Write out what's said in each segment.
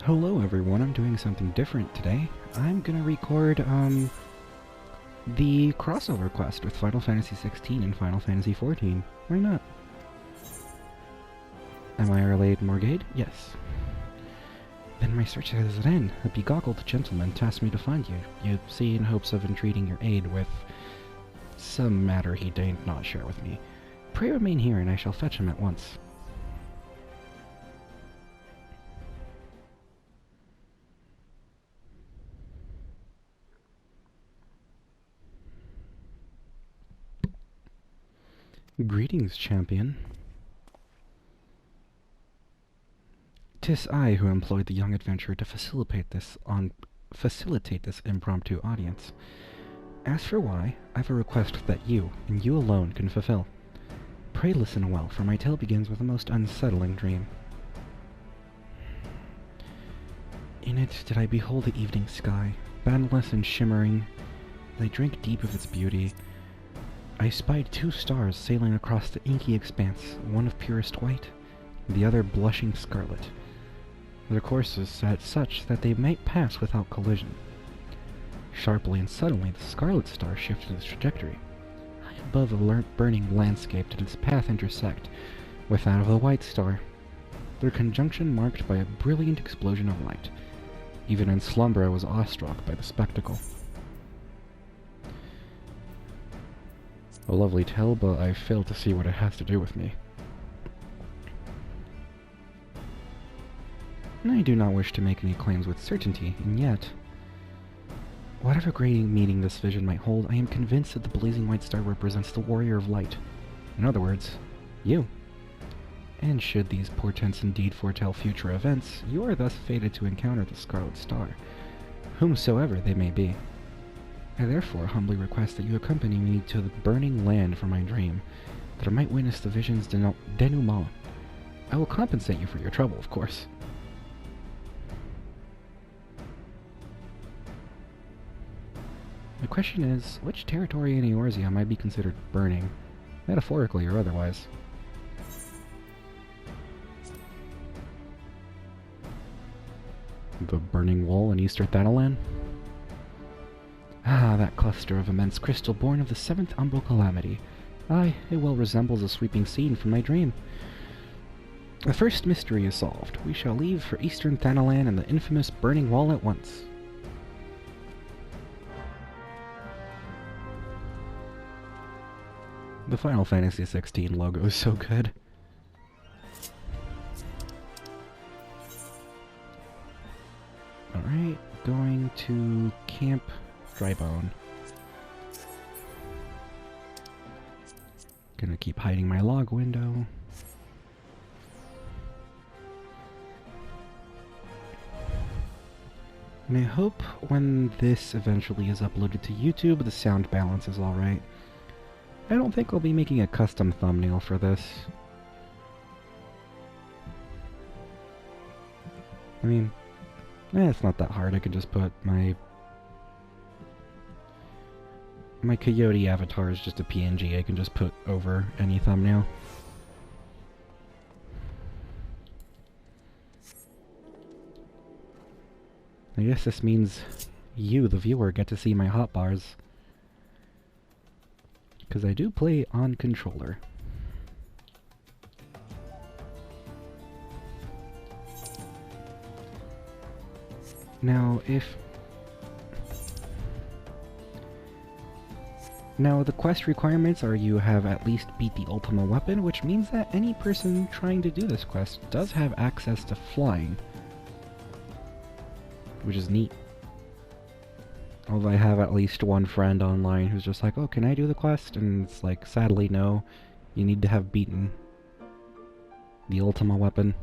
Hello everyone, I'm doing something different today. I'm gonna record, the crossover quest with Final Fantasy XVI and Final Fantasy XIV. Why not? Am I relayed Morgade? Yes. Then my search is at end. A begoggled gentleman tasked me to find you. You see, in hopes of entreating your aid with some matter he deigned not share with me. Pray remain here and I shall fetch him at once. Greetings, champion. 'Tis I who employed the young adventurer to facilitate this impromptu audience. As for why, I've a request that you, and you alone, can fulfill. Pray listen well, for my tale begins with a most unsettling dream. In it did I behold the evening sky, boundless and shimmering. As I drank deep of its beauty, I spied two stars sailing across the inky expanse, one of purest white, the other blushing scarlet. Their courses set such that they might pass without collision. Sharply and suddenly, the scarlet star shifted its trajectory. High above the burning landscape did its path intersect with that of the white star, their conjunction marked by a brilliant explosion of light. Even in slumber I was awestruck by the spectacle. A lovely tale, but I fail to see what it has to do with me. I do not wish to make any claims with certainty, and yet, whatever great meaning this vision might hold, I am convinced that the blazing white star represents the warrior of light. In other words, you. And should these portents indeed foretell future events, you are thus fated to encounter the scarlet star, whomsoever they may be. I therefore humbly request that you accompany me to the burning land for my dream, that I might witness the vision's denouement. I will compensate you for your trouble, of course. The question is, which territory in Eorzea might be considered burning, metaphorically or otherwise? The Burning Wall in Eastern Thanalan? Ah, that cluster of immense crystal born of the seventh umbral calamity. Aye, it well resembles a sweeping scene from my dream. The first mystery is solved. We shall leave for Eastern Thanalan and the infamous Burning Wall at once. The Final Fantasy XVI logo is so good. Alright, going to Camp Drybone. Gonna keep hiding my log window. And I hope when this eventually is uploaded to YouTube, the sound balance is alright. I don't think I'll be making a custom thumbnail for this. I mean, it's not that hard. I can just put my coyote avatar is just a PNG. I can just put over any thumbnail. I guess this means you, the viewer, get to see my hotbars. Because I do play on controller. Now, Now, the quest requirements are you have at least beat the Ultima weapon, which means that any person trying to do this quest does have access to flying. Which is neat. Although I have at least one friend online who's just like, oh, can I do the quest? And it's like, sadly, no. You need to have beaten the Ultima weapon.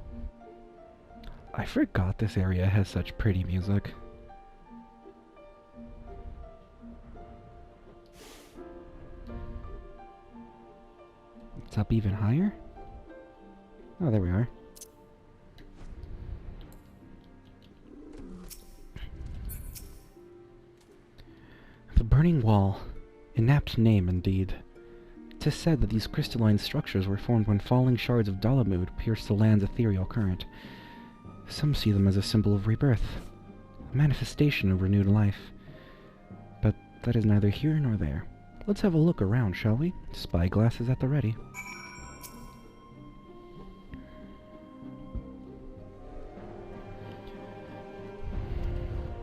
I forgot this area has such pretty music. It's up even higher? Oh, there we are. The Burning Wall. An apt name, indeed. 'Tis said that these crystalline structures were formed when falling shards of Dalamud pierced the land's ethereal current. Some see them as a symbol of rebirth, a manifestation of renewed life. But that is neither here nor there. Let's have a look around, shall we? Spyglass is at the ready.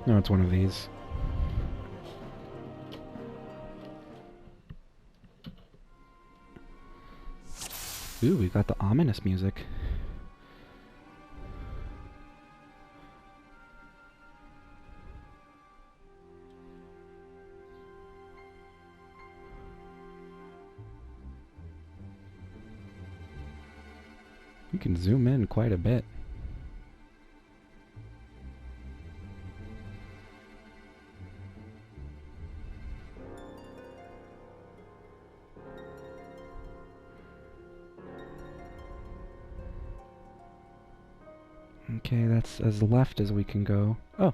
No, it's one of these. Ooh, we got the ominous music. You can zoom in quite a bit. Okay, that's as left as we can go. Oh!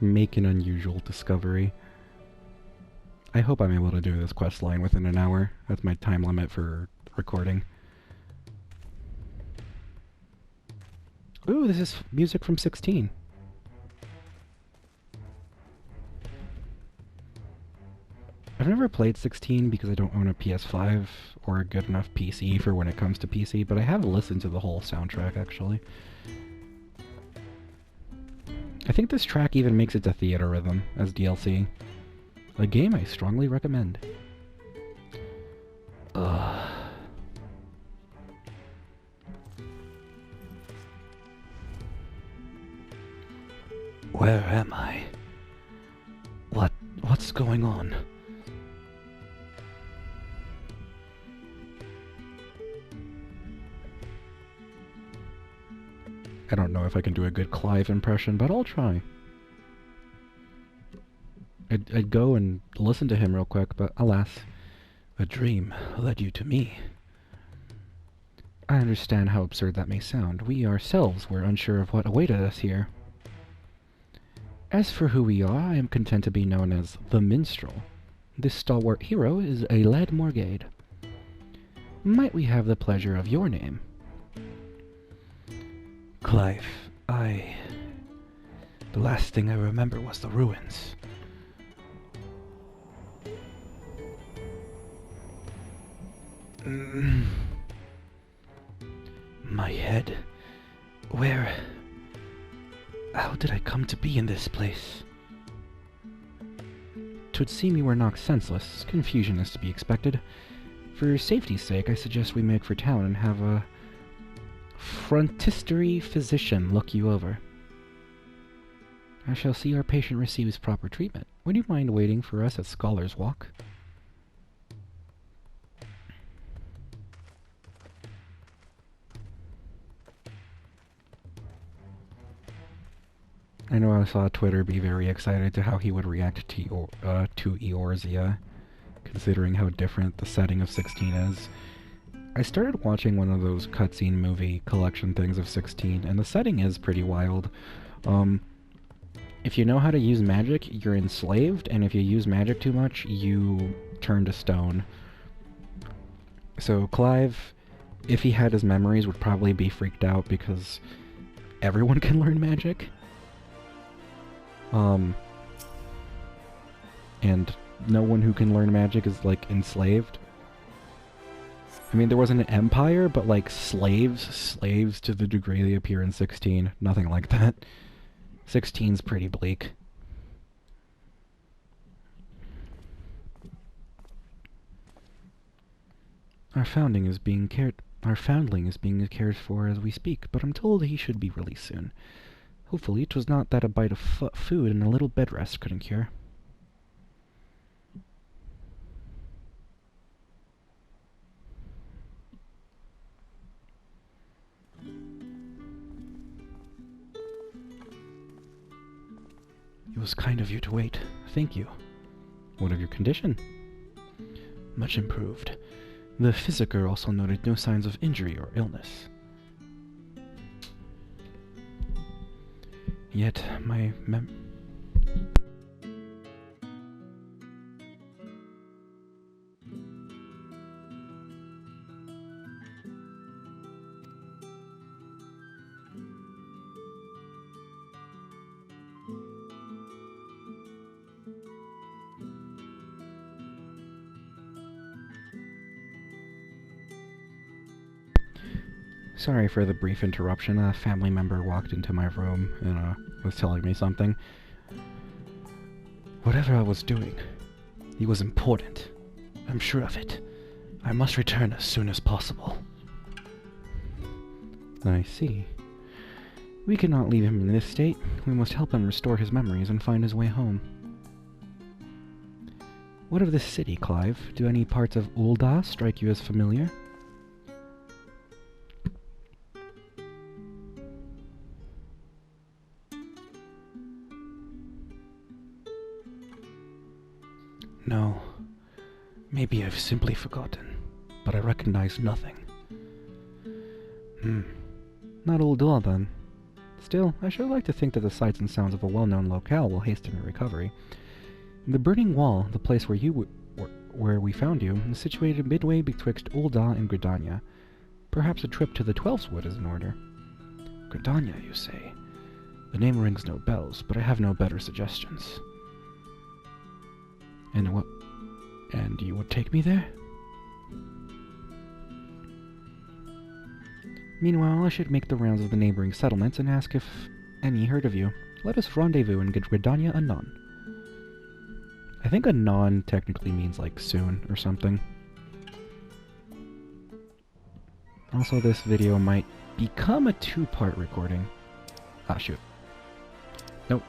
Make an unusual discovery. I hope I'm able to do this quest line within an hour. That's my time limit for recording. Ooh, this is music from 16. I've never played 16 because I don't own a PS5 or a good enough PC for when it comes to PC, but I have listened to the whole soundtrack, actually. I think this track even makes it to Theater Rhythm as DLC. A game I strongly recommend. Ugh. Where am I? What's going on? I don't know if I can do a good Clive impression, but I'll try. I'd go and listen to him real quick, but alas, a dream led you to me. I understand how absurd that may sound. We ourselves were unsure of what awaited us here. As for who we are, I am content to be known as the Minstrel. This stalwart hero is a lad Morgade. Might we have the pleasure of your name? Clive, the last thing I remember was the ruins. My head. How did I come to be in this place? 'Twould seem you were knocked senseless. Confusion is to be expected. For safety's sake, I suggest we make for town and have a frontistery physician look you over. I shall see our patient receives proper treatment. Would you mind waiting for us at Scholar's Walk? I know I saw Twitter be very excited to how he would react to Eorzea, considering how different the setting of 16 is. I started watching one of those cutscene movie collection things of 16, and the setting is pretty wild. If you know how to use magic, you're enslaved, and if you use magic too much, you turn to stone. So Clive, if he had his memories, would probably be freaked out because everyone can learn magic. And no one who can learn magic is, like, enslaved. I mean, there wasn't an empire, but, like, slaves to the degree they appear in 16. Nothing like that. 16's pretty bleak. Our foundling is being cared for as we speak, but I'm told he should be released soon. Hopefully it was not that a bite of food and a little bed rest couldn't cure. It was kind of you to wait. Thank you. What of your condition? Much improved. The physiker also noted no signs of injury or illness. Yet, Sorry for the brief interruption. A family member walked into my room and was telling me something. Whatever I was doing, he was important. I'm sure of it. I must return as soon as possible. I see. We cannot leave him in this state. We must help him restore his memories and find his way home. What of this city, Clive? Do any parts of Ul'dah strike you as familiar? No. Maybe I've simply forgotten, but I recognize nothing. Not Ul'dah, then. Still, I should like to think that the sights and sounds of a well-known locale will hasten your recovery. The Burning Wall, the place where we found you, is situated midway betwixt Ul'dah and Gridania. Perhaps a trip to the Twelf's Wood is in order. Gridania, you say? The name rings no bells, but I have no better suggestions. And you would take me there? Meanwhile, I should make the rounds of the neighboring settlements and ask if any heard of you. Let us rendezvous in Gridania anon. I think anon technically means like soon or something. Also, this video might become a two-part recording. Ah, shoot. Nope.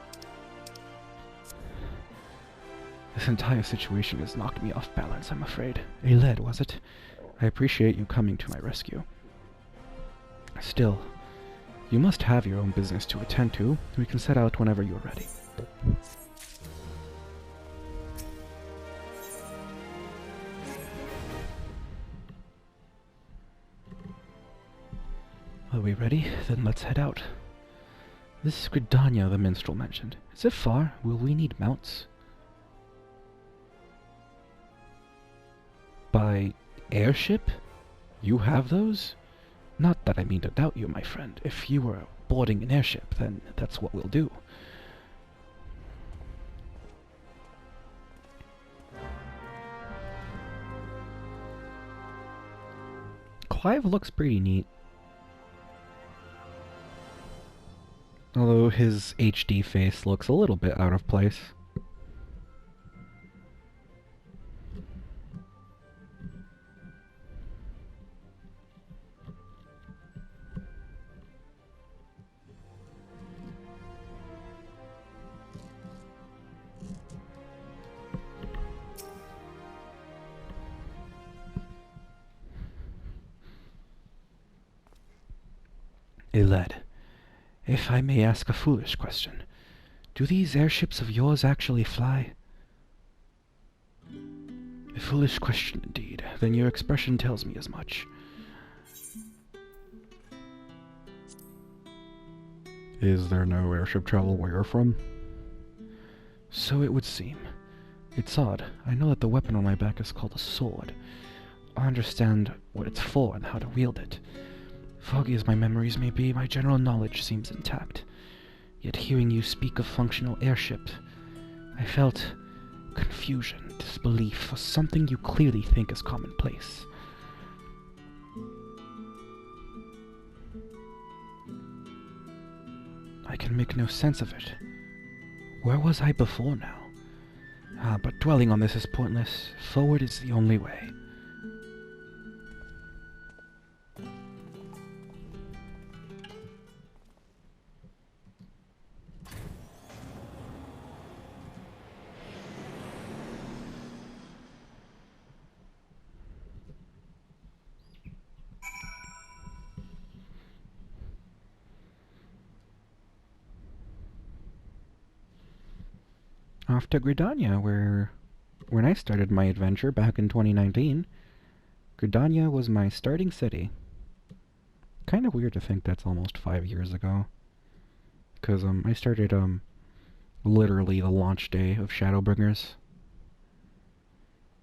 This entire situation has knocked me off balance, I'm afraid. Aled, was it? I appreciate you coming to my rescue. Still, you must have your own business to attend to. We can set out whenever you're ready. Are we ready? Then let's head out. This is Gridania, the minstrel mentioned. Is it far? Will we need mounts? By airship? You have those? Not that I mean to doubt you, my friend. If you were boarding an airship, then that's what we'll do. Clive looks pretty neat. Although his HD face looks a little bit out of place. Aled, if I may ask a foolish question, do these airships of yours actually fly? A foolish question indeed. Then your expression tells me as much. Is there no airship travel where you're from? So it would seem. It's odd. I know that the weapon on my back is called a sword. I understand what it's for and how to wield it. Foggy as my memories may be, my general knowledge seems intact. Yet hearing you speak of functional airships, I felt confusion, disbelief for something you clearly think is commonplace. I can make no sense of it. Where was I before now? But dwelling on this is pointless. Forward is the only way. Off to Gridania, where when I started my adventure back in 2019, Gridania was my starting city. Kind of weird to think that's almost 5 years ago. Because I started literally the launch day of Shadowbringers.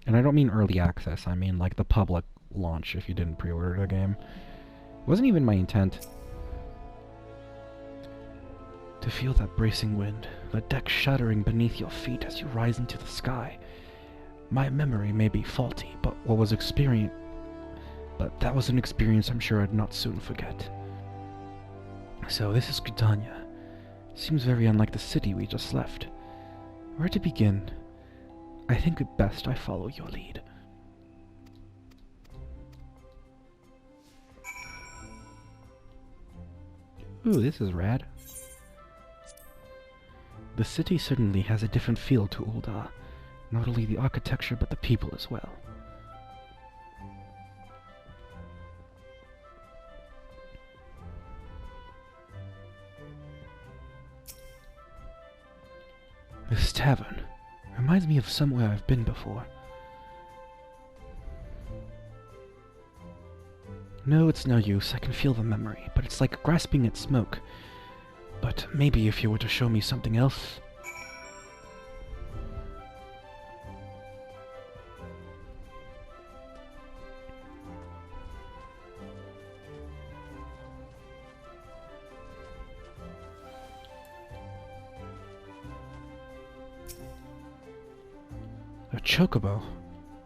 And I don't mean early access, I mean like the public launch if you didn't pre-order the game. It wasn't even my intent. To feel that bracing wind, the deck shuddering beneath your feet as you rise into the sky. My memory may be faulty, but what was experienced but that was an experience I'm sure I'd not soon forget. So this is Gridania. Seems very unlike the city we just left. Where to begin? I think it best I follow your lead. Ooh, this is rad. The city certainly has a different feel to Ul'dah. Not only the architecture, but the people as well. This tavern reminds me of somewhere I've been before. No, it's no use. I can feel the memory, but it's like grasping at smoke. But maybe if you were to show me something else... A chocobo.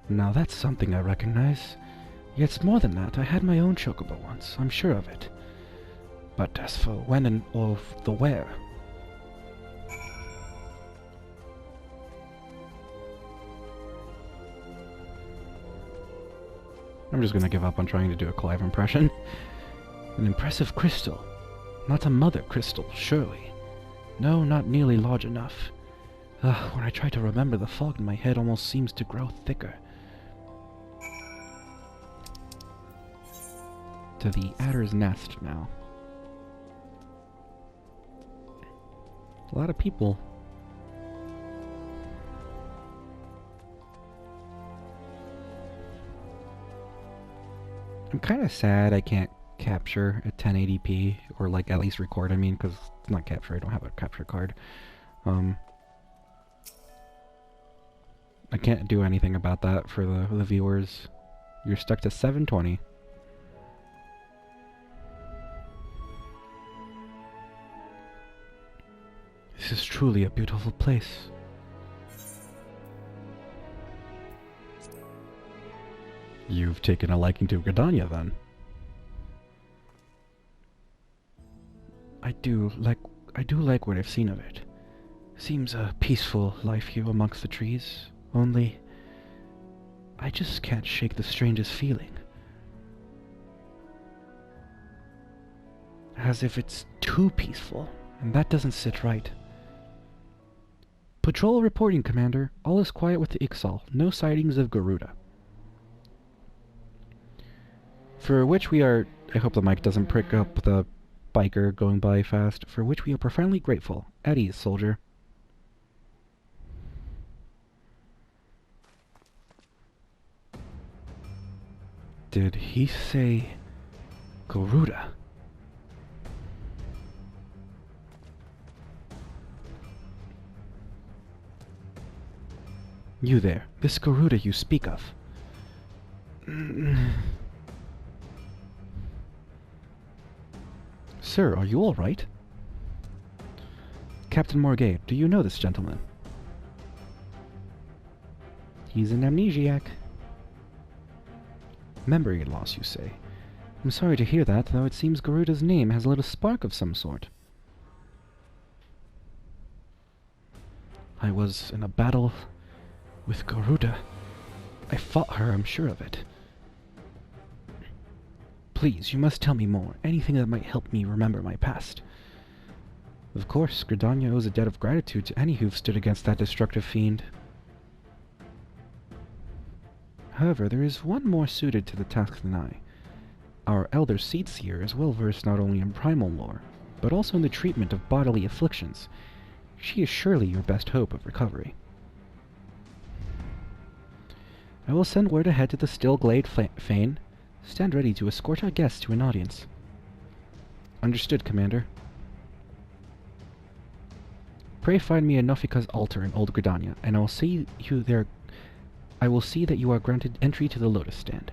Now that's something I recognize. Yet it's more than that. I had my own chocobo once, I'm sure of it. But as for when and of the where... I'm just gonna give up on trying to do a Clive impression. An impressive crystal. Not a mother crystal, surely. No, not nearly large enough. When I try to remember, the fog in my head almost seems to grow thicker. To the Adder's Nest now. A lot of people. I'm kind of sad I can't capture at 1080p, or like at least record, I mean, because it's not capture, I don't have a capture card. I can't do anything about that for the viewers. You're stuck to 720. This is truly a beautiful place. You've taken a liking to Gridania, then? I do like what I've seen of it. Seems a peaceful life here amongst the trees. Only, I just can't shake the strangest feeling. As if it's too peaceful, and that doesn't sit right. Patrol reporting, Commander. All is quiet with the Ixal. No sightings of Garuda. For which we are... I hope the mic doesn't prick up the biker going by fast. For which we are profoundly grateful. At ease, soldier. Did he say Garuda? You there, this Garuda you speak of. Sir, are you all right? Captain Morgay, do you know this gentleman? He's an amnesiac. Memory loss, you say? I'm sorry to hear that, though it seems Garuda's name has lit a spark of some sort. I was in a battle with Garuda. I fought her, I'm sure of it. Please, you must tell me more. Anything that might help me remember my past. Of course, Gridania owes a debt of gratitude to any who've stood against that destructive fiend. However, there is one more suited to the task than I. Our elder Seedseer is well versed not only in primal lore, but also in the treatment of bodily afflictions. She is surely your best hope of recovery. I will send word ahead to the Stillglade Fane. Stand ready to escort our guests to an audience. Understood, Commander. Pray find me a Nofika's altar in Old Gridania, and I will see you there. I will see that you are granted entry to the Lotus Stand.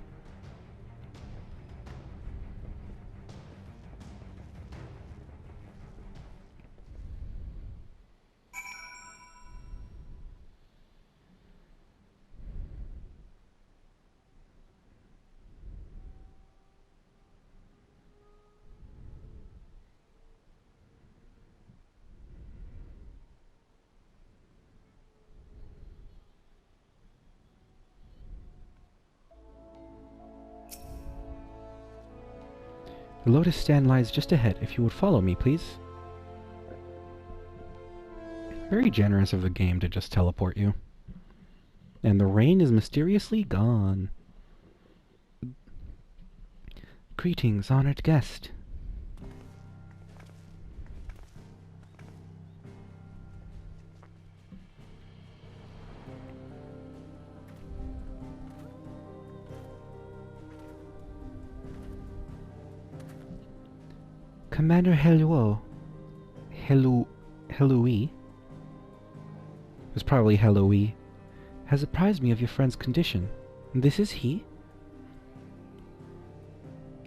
The lotus stand lies just ahead. If you would follow me, please. Very generous of the game to just teleport you. And the rain is mysteriously gone. Greetings, honored guest. Commander Helluo. Hellui? It's probably Hellui. Has apprised me of your friend's condition. This is he?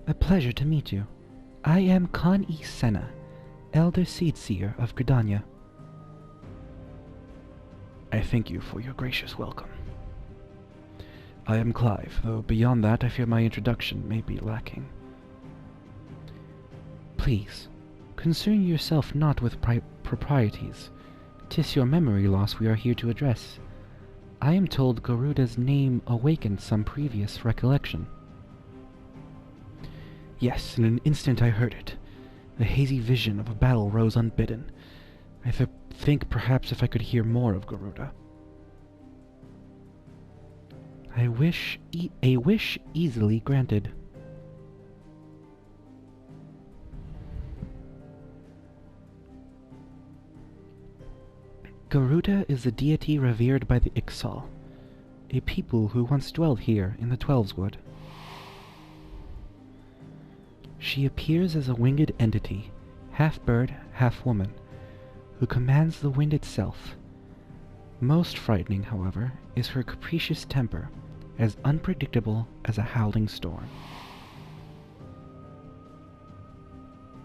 A pleasure to meet you. I am Khan-e Senna, Elder Seedseer of Gridania. I thank you for your gracious welcome. I am Clive, though beyond that I fear my introduction may be lacking. Please, concern yourself not with proprieties. 'Tis your memory loss we are here to address. I am told Garuda's name awakened some previous recollection. Yes, in an instant I heard it. The hazy vision of a battle rose unbidden. I think perhaps if I could hear more of Garuda. A wish easily granted. Garuda is a deity revered by the Ixal, a people who once dwelled here in the Twelveswood. She appears as a winged entity, half bird, half woman, who commands the wind itself. Most frightening, however, is her capricious temper, as unpredictable as a howling storm.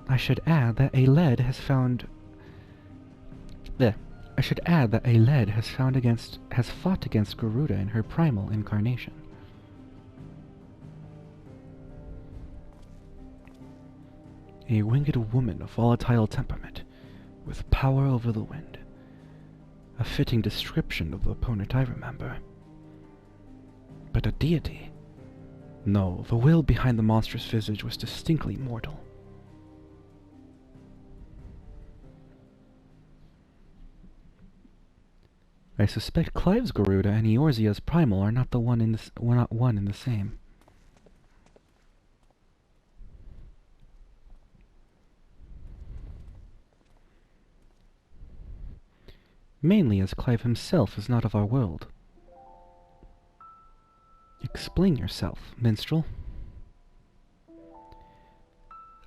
I should add that a lead has fought against Garuda in her primal incarnation. A winged woman of volatile temperament, with power over the wind. A fitting description of the opponent I remember. But a deity? No, the will behind the monstrous visage was distinctly mortal. I suspect Clive's Garuda and Eorzea's primal are not one and the same. Mainly as Clive himself is not of our world. Explain yourself, minstrel.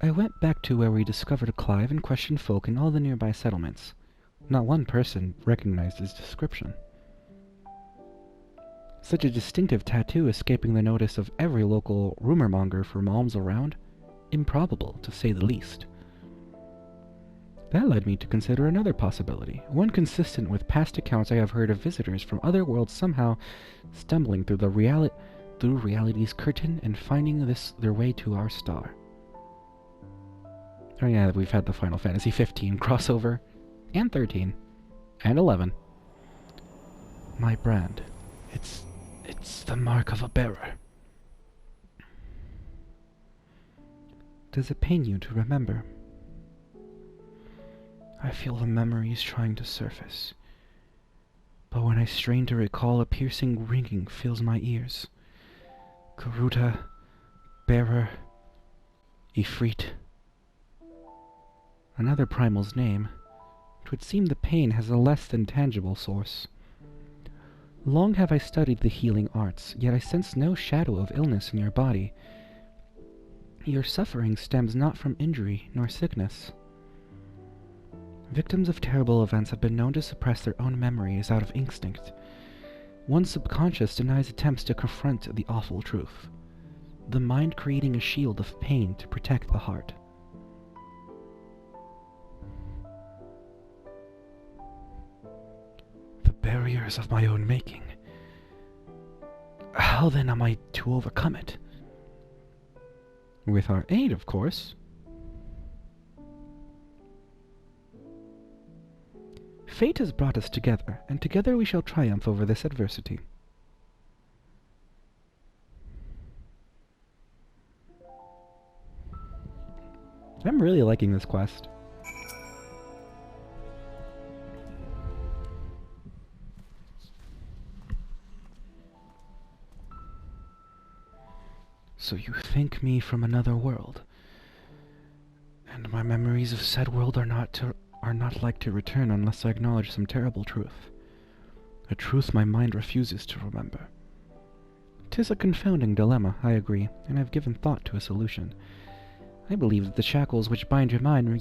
I went back to where we discovered Clive and questioned folk in all the nearby settlements. Not one person recognized his description. Such a distinctive tattoo escaping the notice of every local rumor-monger for alms around? Improbable, to say the least. That led me to consider another possibility, one consistent with past accounts I have heard of visitors from other worlds somehow stumbling through reality's curtain and finding their way to our star. Oh yeah, we've had the Final Fantasy XV crossover, and 13, and 11. My brand. It's the mark of a bearer. Does it pain you to remember? I feel the memories trying to surface, but when I strain to recall, a piercing ringing fills my ears. Garuda, bearer, Ifrit. Another primal's name. It would seem the pain has a less than tangible source. Long have I studied the healing arts, yet I sense no shadow of illness in your body. Your suffering stems not from injury nor sickness. Victims of terrible events have been known to suppress their own memories out of instinct. One's subconscious denies attempts to confront the awful truth, the mind creating a shield of pain to protect the heart. The barriers of my own making. How then am I to overcome it? With our aid, of course. Fate has brought us together, and together we shall triumph over this adversity. I'm really liking this quest. So you think me from another world, and my memories of said world are not like to return unless I acknowledge some terrible truth. A truth my mind refuses to remember. 'Tis a confounding dilemma, I agree, and I've given thought to a solution. I believe that the shackles which bind your mind may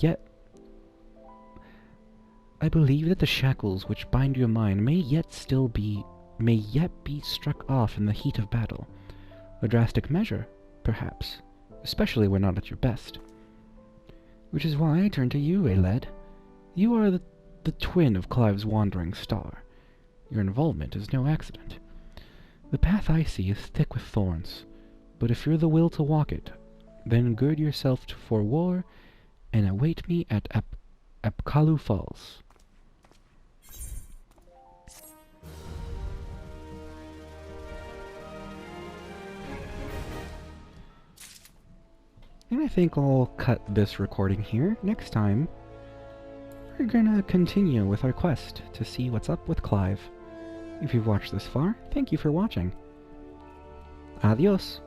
yet be struck off in the heat of battle. A drastic measure, perhaps, especially when not at your best. Which is why I turn to you, Aled. You are the twin of Clive's wandering star. Your involvement is no accident. The path I see is thick with thorns, but if you're the will to walk it, then gird yourself for war and await me at Apkalu Falls. And I think I'll cut this recording here. Next time, we're gonna continue with our quest to see what's up with Clive. If you've watched this far, thank you for watching. Adios!